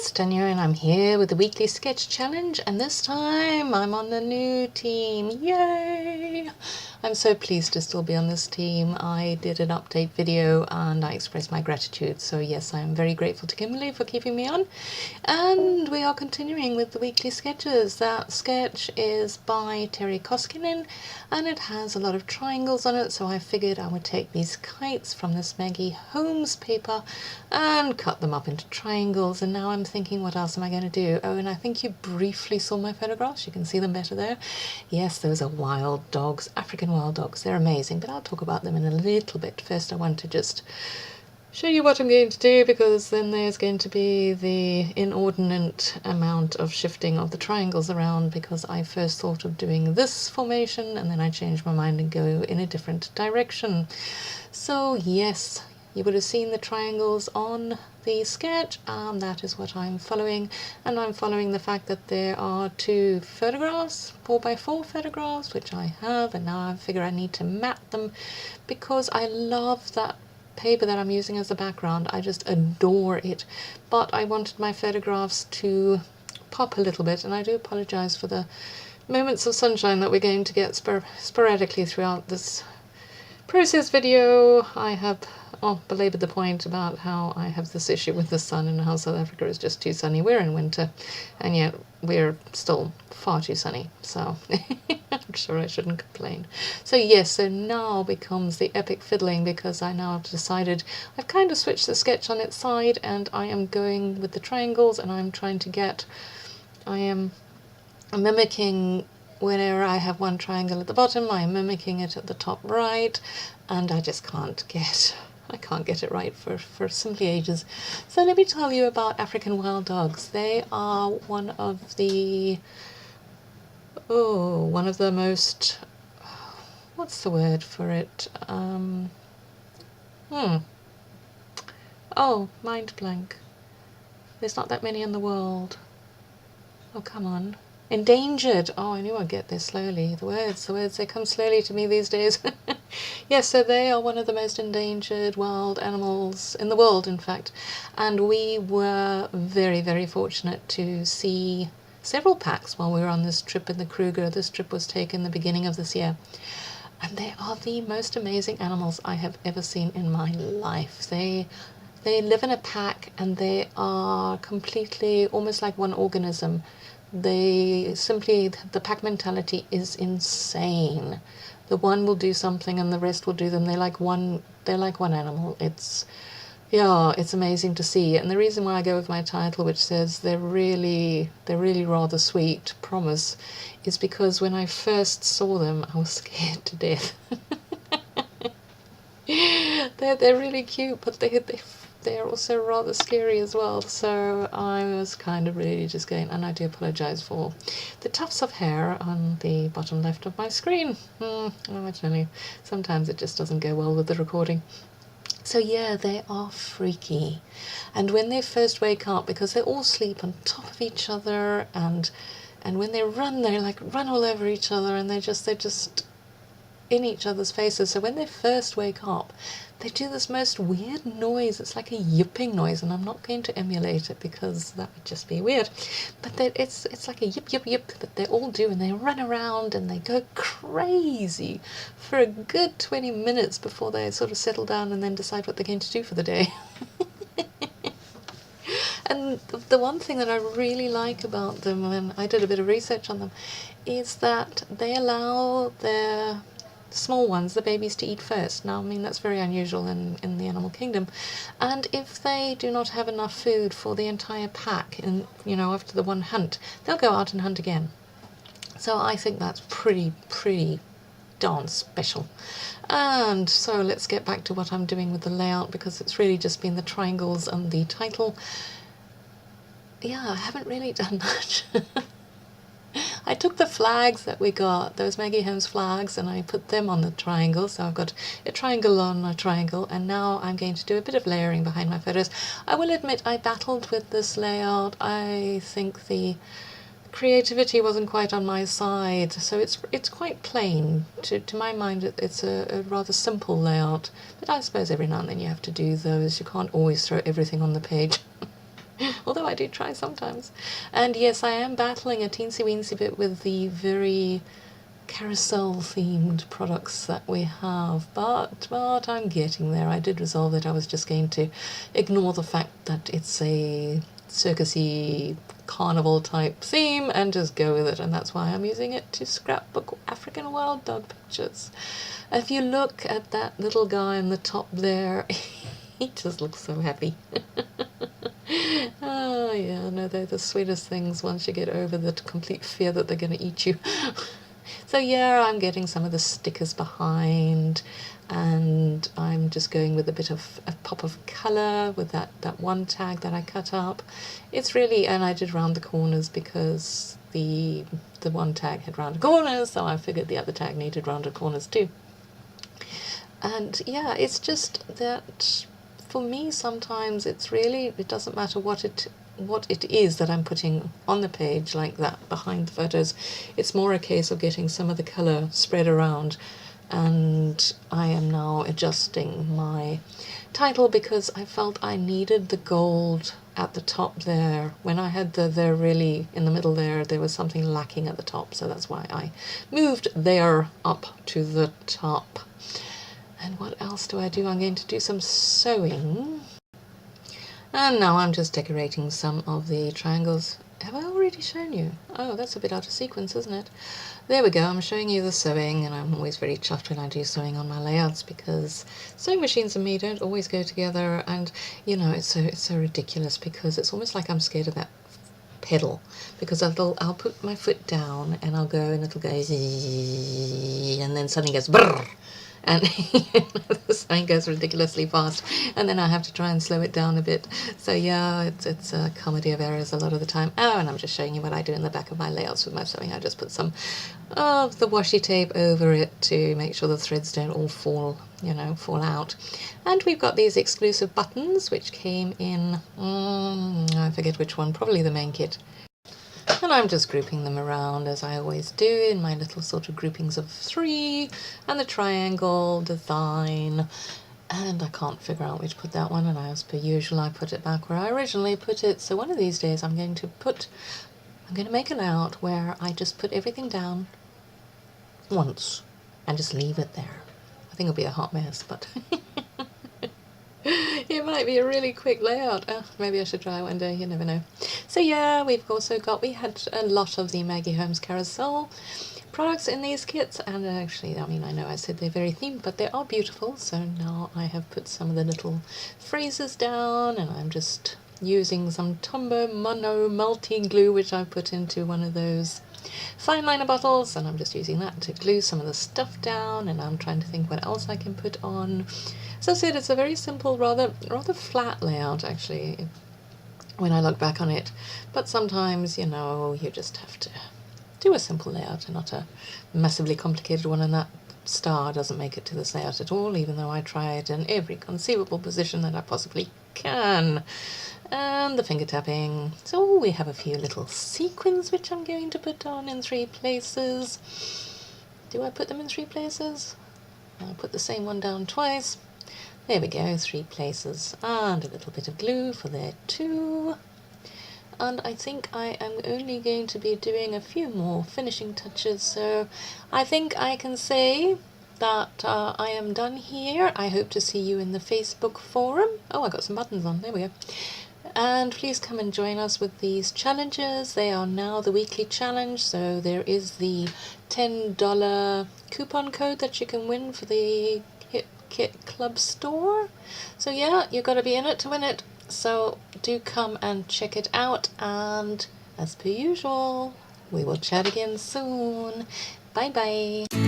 it's Tanya and I'm here with the weekly sketch challenge, and this time I'm on the new team. Yay! I'm so pleased to still be on this team. I did an update video and I expressed my gratitude, so yes, I am very grateful to Kimberly for keeping me on. And we are continuing with the weekly sketches. That sketch is by Terry Koskinen and it has a lot of triangles on it, so I figured I would take these kites from this Maggie Holmes paper and cut them up into triangles. And now I'm thinking, what else am I going to do? Oh, and I think you briefly saw my photographs. You can see them better there. Yes, those are wild dogs, African wild dogs. They're amazing, but I'll talk about them in a little bit. First, I want to just show you what I'm going to do, because then there's going to be the inordinate amount of shifting of the triangles around, because I first thought of doing this formation and then I changed my mind and go in a different direction. So yes, you would have seen the triangles on the sketch, and that is what I'm following. And I'm following the fact that there are two photographs, 4x4 photographs, which I have, and now I figure I need to map them because I love that paper that I'm using as a background. I just adore it, but I wanted my photographs to pop a little bit, and I do apologize for the moments of sunshine that we're going to get sporadically throughout this process video. I have belabored the point about how I have this issue with the sun and how South Africa is just too sunny. We're in winter and yet we're still far too sunny, so I'm sure I shouldn't complain. So yes, so now becomes the epic fiddling, because I now have decided I've kind of switched the sketch on its side and I am going with the triangles, and I'm trying to get, I am mimicking whenever I have one triangle at the bottom, I am mimicking it at the top right, and I just can't get it right for simply ages. So let me tell you about African wild dogs. They are one of the most, what's the word for it? Mind blank. There's not that many in the world. Oh, come on. Endangered. Oh, I knew I'd get there slowly. The words, they come slowly to me these days. Yes, so they are one of the most endangered wild animals in the world, in fact. And we were very, very fortunate to see several packs while we were on this trip in the Kruger. This trip was taken the beginning of this year. And they are the most amazing animals I have ever seen in my life. They live in a pack and they are completely almost like one organism. The pack mentality is insane. The one will do something and the rest will do them. They're like one animal. It's amazing to see. And the reason why I go with my title, which says they're really rather sweet, promise, is because when I first saw them I was scared to death. They're really cute, but they're also rather scary as well. So I was kind of really just going, and I do apologize for the tufts of hair on the bottom left of my screen. I tell you, sometimes it just doesn't go well with the recording. So yeah, they are freaky. And when they first wake up, because they all sleep on top of each other, and when they run, they like run all over each other, and they're just in each other's faces. So when they first wake up, they do this most weird noise. It's like a yipping noise, and I'm not going to emulate it because that would just be weird. But it's like a yip, yip, yip that they all do, and they run around and they go crazy for a good 20 minutes before they sort of settle down and then decide what they're going to do for the day. And the one thing that I really like about them, and I did a bit of research on them, is that they allow their small ones, the babies, to eat first. Now, I mean, that's very unusual in the animal kingdom. And if they do not have enough food for the entire pack, after the one hunt, they'll go out and hunt again. So I think that's pretty darn special. And so let's get back to what I'm doing with the layout, because it's really just been the triangles and the title. Yeah, I haven't really done much. I took the flags that we got, those Maggie Holmes flags, and I put them on the triangle. So I've got a triangle on a triangle, and now I'm going to do a bit of layering behind my photos. I will admit I battled with this layout. I think the creativity wasn't quite on my side, so it's quite plain. To my mind, it's a rather simple layout, but I suppose every now and then you have to do those. You can't always throw everything on the page. Although I do try sometimes. And yes, I am battling a teensy weensy bit with the very carousel themed products that we have, but I'm getting there. I did resolve that I was just going to ignore the fact that it's a circusy carnival type theme and just go with it, and that's why I'm using it to scrapbook African wild dog pictures. If you look at that little guy on the top there, he just looks so happy. Oh yeah, no, they're the sweetest things once you get over the complete fear that they're going to eat you. So yeah, I'm getting some of the stickers behind, and I'm just going with a bit of a pop of colour with that one tag that I cut up. It's really, and I did round the corners because the one tag had rounded corners, so I figured the other tag needed rounded corners too. And yeah, it's just that for me sometimes it's really, it doesn't matter what it is that I'm putting on the page like that behind the photos. It's more a case of getting some of the colour spread around, and I am now adjusting my title because I felt I needed the gold at the top there. When I had the really in the middle there was something lacking at the top, so that's why I moved there up to the top. And what else do I do? I'm going to do some sewing. And now I'm just decorating some of the triangles. Have I already shown you? Oh, that's a bit out of sequence, isn't it? There we go, I'm showing you the sewing, and I'm always very chuffed when I do sewing on my layouts because sewing machines and me don't always go together, and you know, it's so ridiculous because it's almost like I'm scared of that pedal, because I'll put my foot down and I'll go and it'll go zzz, and then suddenly goes brrr, and the sign goes ridiculously fast, and then I have to try and slow it down a bit. So yeah, it's a comedy of errors a lot of the time. Oh, and I'm just showing you what I do in the back of my layouts with my sewing. I just put some of the washi tape over it to make sure the threads don't all fall out. And we've got these exclusive buttons which came in, I forget which one, probably the main kit. And I'm just grouping them around as I always do in my little sort of groupings of 3, and the triangle design, and I can't figure out where to put that one, and as per usual I put it back where I originally put it. So one of these days I'm going to make a layout where I just put everything down once and just leave it there. I think it'll be a hot mess, but it might be a really quick layout. Maybe I should try one day, you never know. So yeah, we had a lot of the Maggie Holmes Carousel products in these kits, and actually, I mean, I know I said they're very themed, but they are beautiful. So now I have put some of the little phrases down, and I'm just using some Tombow Mono multi glue, which I put into one of those fine liner bottles, and I'm just using that to glue some of the stuff down, and I'm trying to think what else I can put on. As I said, it's a very simple, rather flat layout actually when I look back on it, but sometimes, you know, you just have to do a simple layout and not a massively complicated one, and that star doesn't make it to this layout at all, even though I try it in every conceivable position that I possibly can. And the finger tapping. So we have a few little sequins which I'm going to put on in 3 places. Do I put them in 3 places? I'll put the same one down twice. There we go, 3 places, and a little bit of glue for there too. And I think I am only going to be doing a few more finishing touches, so I think I can say that I am done here. I hope to see you in the Facebook forum. Oh, I got some buttons on, there we go. And please come and join us with these challenges. They are now the weekly challenge, so there is the $10 coupon code that you can win for the Kit Club store. So yeah, you've got to be in it to win it. So do come and check it out, and as per usual, we will chat again soon. Bye bye.